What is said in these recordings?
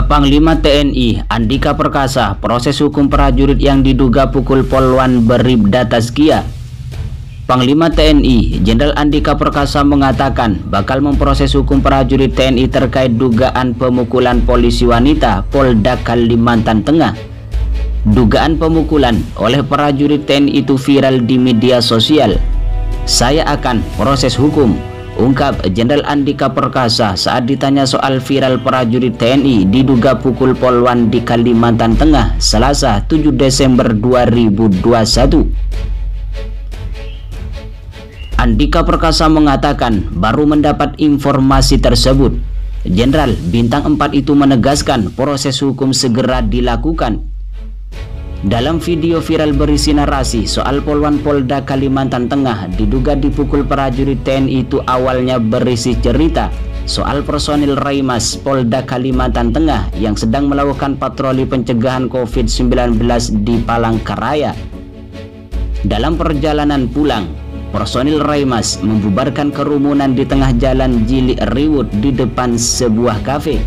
Panglima TNI Andika Perkasa proses hukum prajurit yang diduga pukul Polwan Bribda Tazkiyah. Panglima TNI Jenderal Andika Perkasa mengatakan bakal memproses hukum prajurit TNI terkait dugaan pemukulan polisi wanita Polda Kalimantan Tengah. Dugaan pemukulan oleh prajurit TNI itu viral di media sosial. Saya akan proses hukum, ungkap Jenderal Andika Perkasa saat ditanya soal viral prajurit TNI diduga pukul Polwan di Kalimantan Tengah Selasa 7 Desember 2021. Andika Perkasa mengatakan baru mendapat informasi tersebut. Jenderal Bintang 4 itu menegaskan proses hukum segera dilakukan. Dalam video viral berisi narasi soal Polwan Polda Kalimantan Tengah diduga dipukul prajurit TNI itu awalnya berisi cerita soal personil Raimas Polda Kalimantan Tengah yang sedang melakukan patroli pencegahan COVID-19 di Palangkaraya. Dalam perjalanan pulang, personil Raimas membubarkan kerumunan di tengah jalan Jili Riwut di depan sebuah kafe.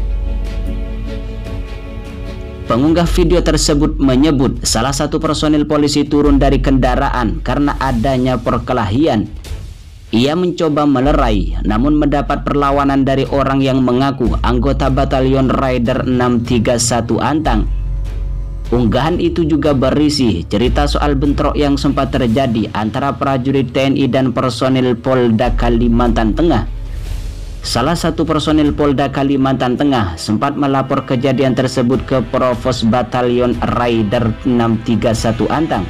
Pengunggah video tersebut menyebut salah satu personil polisi turun dari kendaraan karena adanya perkelahian. Ia mencoba melerai namun mendapat perlawanan dari orang yang mengaku anggota Batalion Raider 631 Antang. Unggahan itu juga berisi cerita soal bentrok yang sempat terjadi antara prajurit TNI dan personil Polda Kalimantan Tengah. Salah satu personil Polda Kalimantan Tengah sempat melapor kejadian tersebut ke Provos Batalion Raider 631 Antang.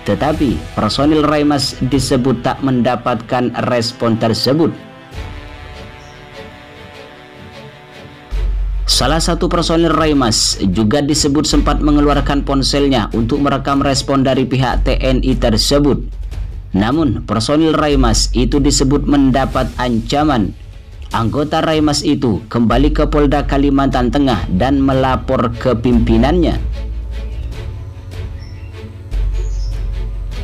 Tetapi personil Raimas disebut tak mendapatkan respon tersebut. Salah satu personil Raimas juga disebut sempat mengeluarkan ponselnya untuk merekam respon dari pihak TNI tersebut. Namun personil Raimas itu disebut mendapat ancaman. Anggota Raimas itu kembali ke Polda Kalimantan Tengah dan melapor ke pimpinannya.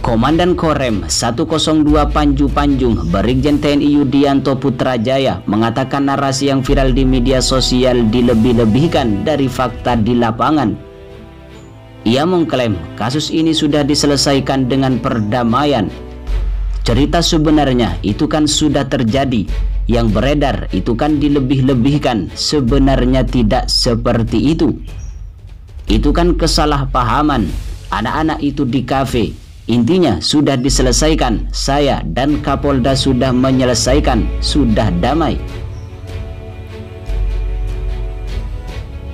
Komandan Korem 102 Panju Panjung Brigjen TNI Yudianto Putrajaya mengatakan narasi yang viral di media sosial dilebih-lebihkan dari fakta di lapangan. Ia mengklaim kasus ini sudah diselesaikan dengan perdamaian. Cerita sebenarnya itu kan sudah terjadi. Yang beredar itu kan dilebih-lebihkan, sebenarnya tidak seperti itu. Itu kan kesalahpahaman, anak-anak itu di kafe. Intinya sudah diselesaikan, saya dan Kapolda sudah menyelesaikan, sudah damai.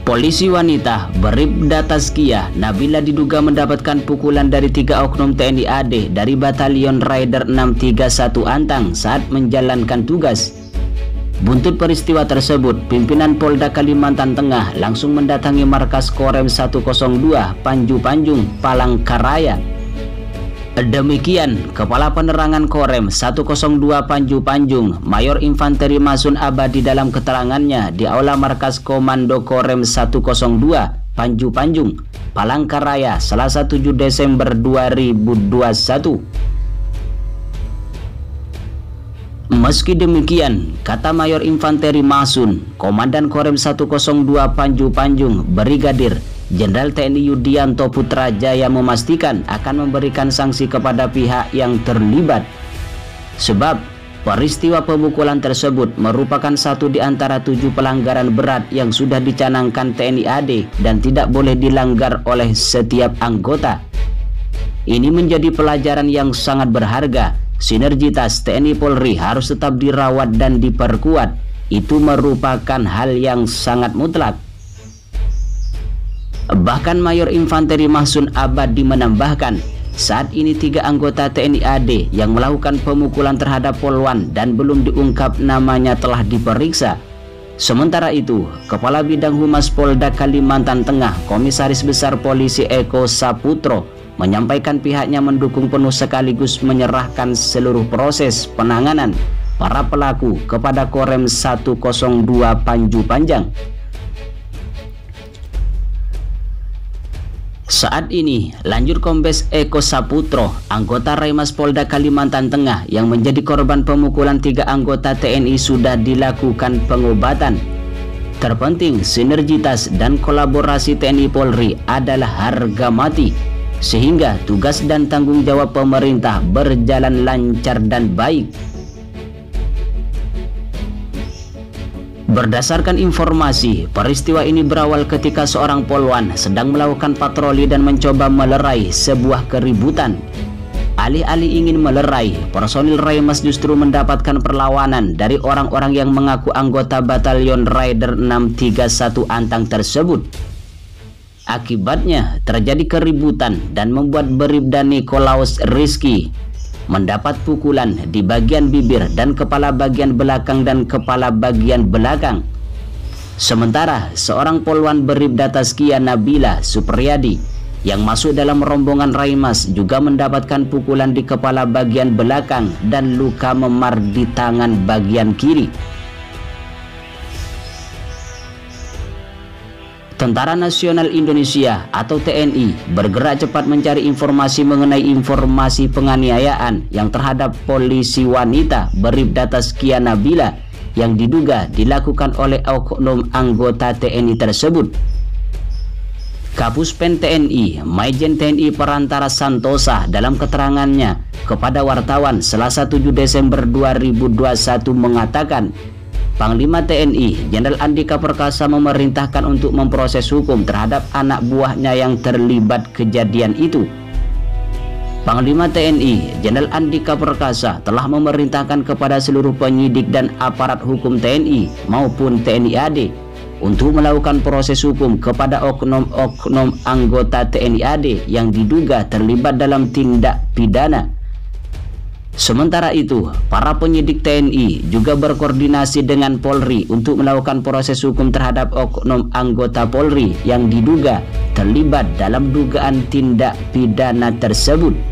Polisi wanita Bribda Tazkiyah Nabila diduga mendapatkan pukulan dari 3 oknum TNI AD dari Batalion Raider 631 Antang saat menjalankan tugas. Buntut peristiwa tersebut, pimpinan Polda Kalimantan Tengah langsung mendatangi markas Korem 102 Panju Panjung, Palangkaraya. Demikian Kepala Penerangan Korem 102 Panju Panjung, Mayor Infanteri Masun Abadi dalam keterangannya di Aula Markas Komando Korem 102 Panju Panjung, Palangkaraya, Selasa 7 Desember 2021. Meski demikian, kata Mayor Infanteri Masun, Komandan Korem 102 Panju Panjung, Brigadir Jenderal TNI Yudianto Putrajaya memastikan akan memberikan sanksi kepada pihak yang terlibat. Sebab peristiwa pemukulan tersebut merupakan satu di antara 7 pelanggaran berat yang sudah dicanangkan TNI AD dan tidak boleh dilanggar oleh setiap anggota. Ini menjadi pelajaran yang sangat berharga. Sinergitas TNI Polri harus tetap dirawat dan diperkuat. Itu merupakan hal yang sangat mutlak. Bahkan Mayor Infanteri Mahsun Abadi menambahkan, saat ini 3 anggota TNI AD yang melakukan pemukulan terhadap Polwan dan belum diungkap namanya telah diperiksa. Sementara itu, Kepala Bidang Humas Polda Kalimantan Tengah, Komisaris Besar Polisi Eko Saputro, menyampaikan pihaknya mendukung penuh sekaligus menyerahkan seluruh proses penanganan para pelaku kepada Korem 102 Panju Panjang. Saat ini, lanjut Kombes Eko Saputro, anggota Raimas Polda Kalimantan Tengah yang menjadi korban pemukulan 3 anggota TNI sudah dilakukan pengobatan. Terpenting, sinergitas dan kolaborasi TNI Polri adalah harga mati, sehingga tugas dan tanggung jawab pemerintah berjalan lancar dan baik. Berdasarkan informasi, peristiwa ini berawal ketika seorang polwan sedang melakukan patroli dan mencoba melerai sebuah keributan. Alih-alih ingin melerai, personil Raimas justru mendapatkan perlawanan dari orang-orang yang mengaku anggota Batalion Raider 631 Antang tersebut. Akibatnya terjadi keributan dan membuat Bribda Nikolaus Rizky mendapat pukulan di bagian bibir dan kepala bagian belakang dan kepala bagian belakang. Sementara seorang polwan Bribda Taskia Nabila Supriyadi yang masuk dalam rombongan Raimas juga mendapatkan pukulan di kepala bagian belakang dan luka memar di tangan bagian kiri. Tentara Nasional Indonesia atau TNI bergerak cepat mencari informasi mengenai informasi penganiayaan yang terhadap polisi wanita Bribda Taskia Nabila yang diduga dilakukan oleh oknum anggota TNI tersebut. Kapuspen TNI, Maijen TNI Perantara Santosa dalam keterangannya kepada wartawan Selasa 7 Desember 2021 mengatakan, Panglima TNI Jenderal Andika Perkasa memerintahkan untuk memproses hukum terhadap anak buahnya yang terlibat kejadian itu. Panglima TNI Jenderal Andika Perkasa telah memerintahkan kepada seluruh penyidik dan aparat hukum TNI maupun TNI AD untuk melakukan proses hukum kepada oknum-oknum anggota TNI AD yang diduga terlibat dalam tindak pidana. Sementara itu, para penyidik TNI juga berkoordinasi dengan Polri untuk melakukan proses hukum terhadap oknum anggota Polri yang diduga terlibat dalam dugaan tindak pidana tersebut.